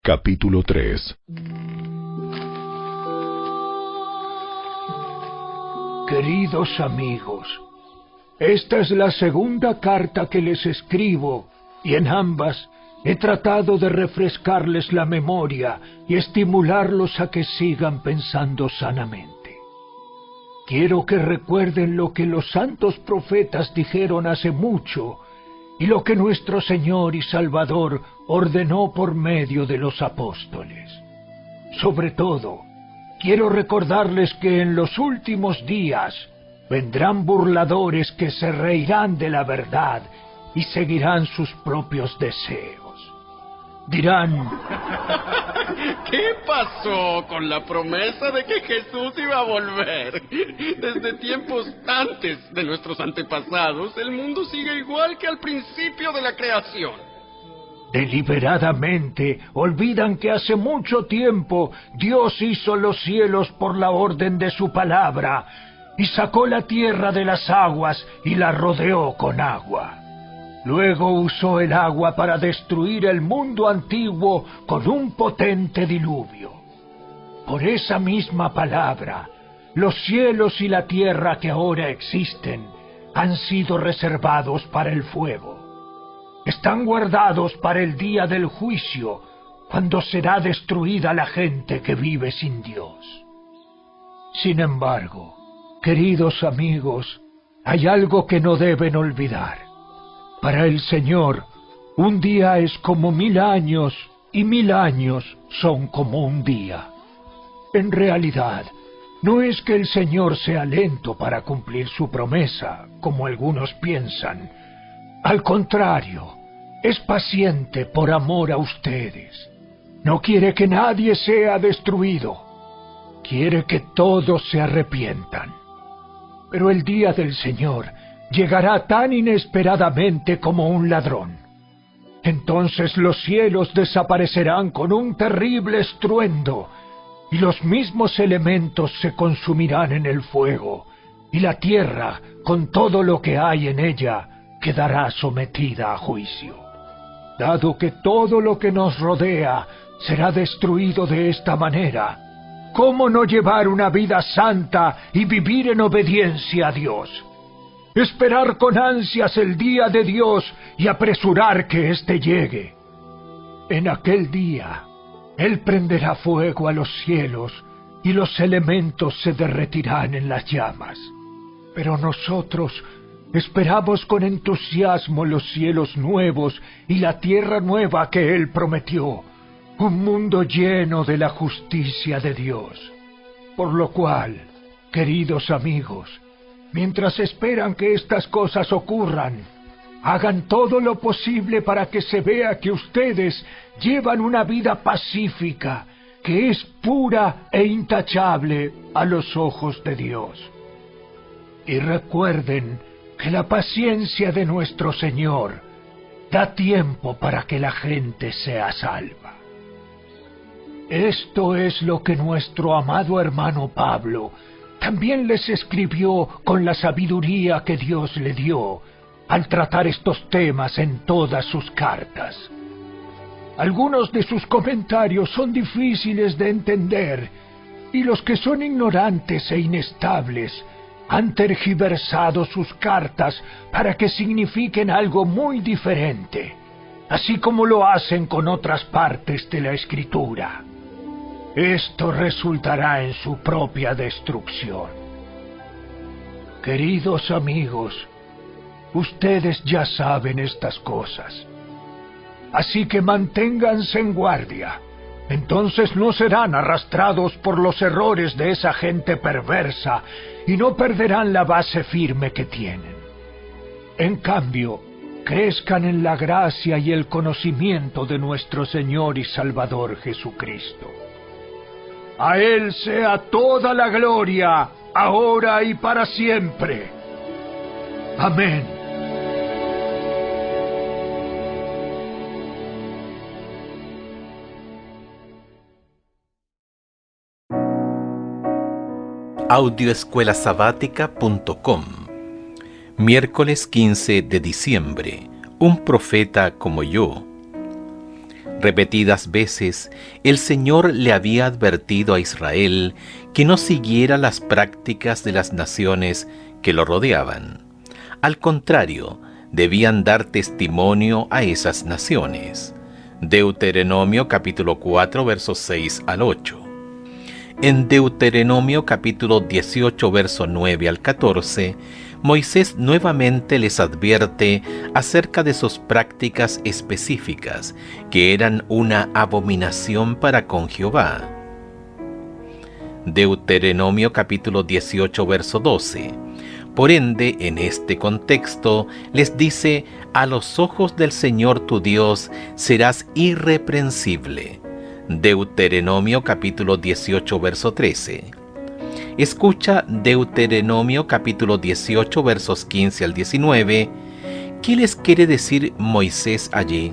Capítulo 3. Queridos amigos, esta es la segunda carta que les escribo, y en ambas he tratado de refrescarles la memoria y estimularlos a que sigan pensando sanamente. Quiero que recuerden lo que los santos profetas dijeron hace mucho, y lo que nuestro Señor y Salvador ordenó por medio de los apóstoles. Sobre todo, quiero recordarles que en los últimos días vendrán burladores que se reirán de la verdad y seguirán sus propios deseos. Dirán: ¿qué pasó con la promesa de que Jesús iba a volver? Desde tiempos antes de nuestros antepasados, el mundo sigue igual que al principio de la creación. Deliberadamente olvidan que hace mucho tiempo Dios hizo los cielos por la orden de su palabra y sacó la tierra de las aguas y la rodeó con agua. Luego usó el agua para destruir el mundo antiguo con un potente diluvio. Por esa misma palabra, los cielos y la tierra que ahora existen han sido reservados para el fuego. Están guardados para el día del juicio, cuando será destruida la gente que vive sin Dios. Sin embargo, queridos amigos, hay algo que no deben olvidar. Para el Señor, un día es como 1000 años, y 1000 años son como un día. En realidad, no es que el Señor sea lento para cumplir su promesa, como algunos piensan. Al contrario, es paciente por amor a ustedes. No quiere que nadie sea destruido. Quiere que todos se arrepientan. Pero el día del Señor llegará tan inesperadamente como un ladrón. Entonces los cielos desaparecerán con un terrible estruendo, y los mismos elementos se consumirán en el fuego, y la tierra, con todo lo que hay en ella, quedará sometida a juicio. Dado que todo lo que nos rodea será destruido de esta manera, ¿cómo no llevar una vida santa y vivir en obediencia a Dios? Esperar con ansias el día de Dios y apresurar que éste llegue. En aquel día, Él prenderá fuego a los cielos y los elementos se derretirán en las llamas. Pero nosotros esperamos con entusiasmo los cielos nuevos y la tierra nueva que Él prometió, un mundo lleno de la justicia de Dios. Por lo cual, queridos amigos, mientras esperan que estas cosas ocurran, hagan todo lo posible para que se vea que ustedes llevan una vida pacífica, que es pura e intachable a los ojos de Dios. Y recuerden que la paciencia de nuestro Señor da tiempo para que la gente sea salva. Esto es lo que nuestro amado hermano Pablo también les escribió con la sabiduría que Dios le dio al tratar estos temas en todas sus cartas. Algunos de sus comentarios son difíciles de entender, y los que son ignorantes e inestables han tergiversado sus cartas para que signifiquen algo muy diferente, así como lo hacen con otras partes de la Escritura. Esto resultará en su propia destrucción. Queridos amigos, ustedes ya saben estas cosas. Así que manténganse en guardia. Entonces no serán arrastrados por los errores de esa gente perversa y no perderán la base firme que tienen. En cambio, crezcan en la gracia y el conocimiento de nuestro Señor y Salvador Jesucristo. A Él sea toda la gloria, ahora y para siempre. Amén. Audioescuelasabática.com. Miércoles 15 de diciembre. Un profeta como yo. Repetidas veces, el Señor le había advertido a Israel que no siguiera las prácticas de las naciones que lo rodeaban. Al contrario, debían dar testimonio a esas naciones. Deuteronomio capítulo 4, versos 6 al 8. En Deuteronomio capítulo 18, verso 9 al 14, Moisés nuevamente les advierte acerca de sus prácticas específicas, que eran una abominación para con Jehová. Deuteronomio capítulo 18, verso 12. Por ende, en este contexto, les dice: a los ojos del Señor tu Dios serás irreprensible. Deuteronomio capítulo 18, verso 13. Escucha Deuteronomio capítulo 18, versos 15 al 19. ¿Qué les quiere decir Moisés allí?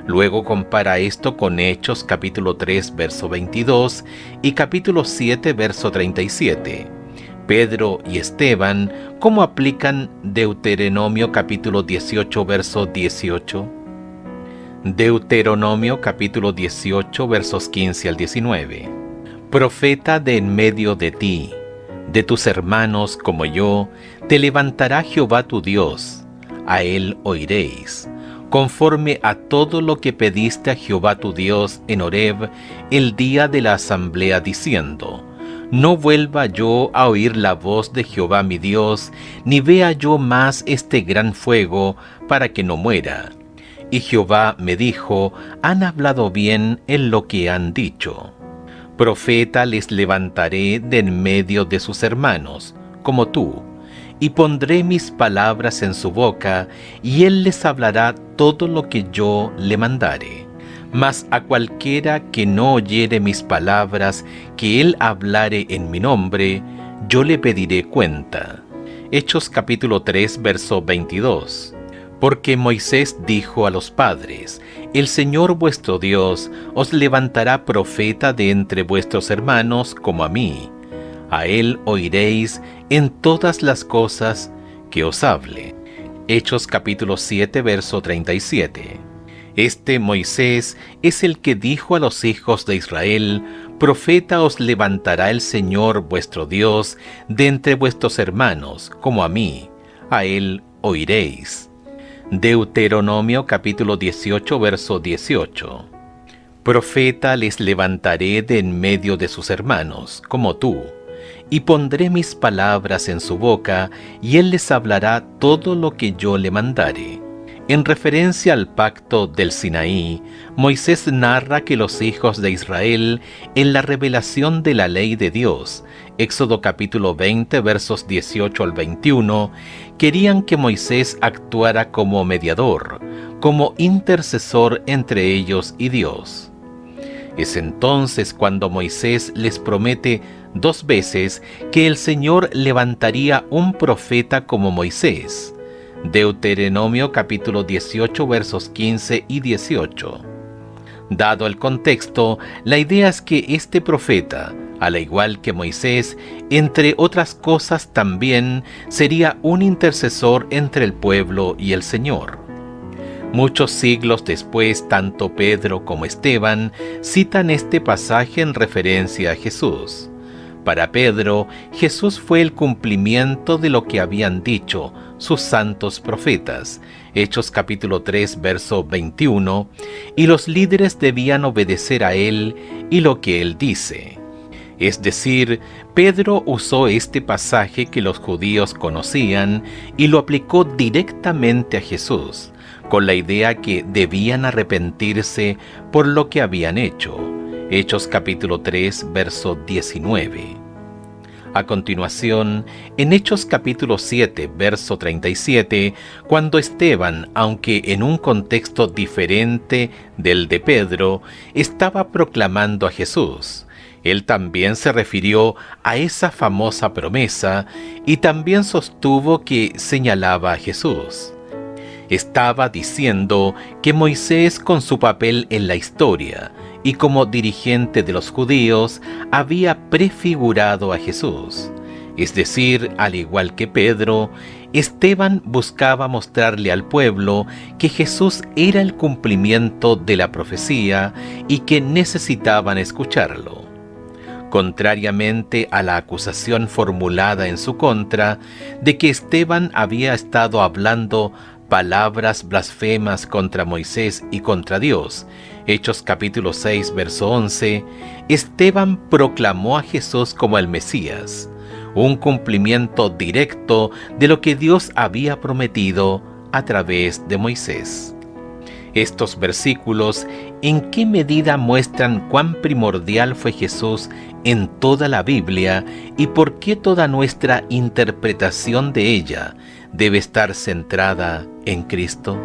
Luego compara esto con Hechos capítulo 3, verso 22 y capítulo 7, verso 37. Pedro y Esteban, ¿cómo aplican Deuteronomio capítulo 18, verso 18? Deuteronomio capítulo 18, versos 15 al 19. Profeta de en medio de ti, de tus hermanos como yo, te levantará Jehová tu Dios, a él oiréis, conforme a todo lo que pediste a Jehová tu Dios en Horeb el día de la asamblea, diciendo: no vuelva yo a oír la voz de Jehová mi Dios, ni vea yo más este gran fuego, para que no muera. Y Jehová me dijo: han hablado bien en lo que han dicho. Profeta les levantaré de en medio de sus hermanos, como tú, y pondré mis palabras en su boca, y él les hablará todo lo que yo le mandare. Mas a cualquiera que no oyere mis palabras, que él hablare en mi nombre, yo le pediré cuenta. Hechos capítulo 3, verso 22. Porque Moisés dijo a los padres: el Señor vuestro Dios os levantará profeta de entre vuestros hermanos como a mí. A él oiréis en todas las cosas que os hable. Hechos capítulo 7, verso 37. Este Moisés es el que dijo a los hijos de Israel: profeta os levantará el Señor vuestro Dios de entre vuestros hermanos, como a mí. A él oiréis. Deuteronomio capítulo 18, verso 18. Profeta les levantaré de en medio de sus hermanos, como tú, y pondré mis palabras en su boca, y él les hablará todo lo que yo le mandare. En referencia al pacto del Sinaí, Moisés narra que los hijos de Israel, en la revelación de la ley de Dios, Éxodo capítulo 20, versos 18 al 21, querían que Moisés actuara como mediador, como intercesor entre ellos y Dios. Es entonces cuando Moisés les promete 2 veces que el Señor levantaría un profeta como Moisés. Deuteronomio capítulo 18, versos 15 y 18. Dado el contexto, la idea es que este profeta, al igual que Moisés, entre otras cosas también sería un intercesor entre el pueblo y el Señor. Muchos siglos después, tanto Pedro como Esteban citan este pasaje en referencia a Jesús. Para Pedro, Jesús fue el cumplimiento de lo que habían dicho sus santos profetas, Hechos capítulo 3, verso 21, y los líderes debían obedecer a él y lo que él dice. Es decir, Pedro usó este pasaje que los judíos conocían y lo aplicó directamente a Jesús, con la idea que debían arrepentirse por lo que habían hecho. Hechos capítulo 3, verso 19. A continuación, en Hechos capítulo 7, verso 37, cuando Esteban, aunque en un contexto diferente del de Pedro, estaba proclamando a Jesús, él también se refirió a esa famosa promesa y también sostuvo que señalaba a Jesús. Estaba diciendo que Moisés, con su papel en la historia y como dirigente de los judíos, había prefigurado a Jesús. Es decir, al igual que Pedro, Esteban buscaba mostrarle al pueblo que Jesús era el cumplimiento de la profecía y que necesitaban escucharlo. Contrariamente a la acusación formulada en su contra de que Esteban había estado hablando palabras blasfemas contra Moisés y contra Dios, Hechos capítulo 6, verso 11, Esteban proclamó a Jesús como el Mesías, un cumplimiento directo de lo que Dios había prometido a través de Moisés. Estos versículos, ¿en qué medida muestran cuán primordial fue Jesús en toda la Biblia y por qué toda nuestra interpretación de ella debe estar centrada en Cristo?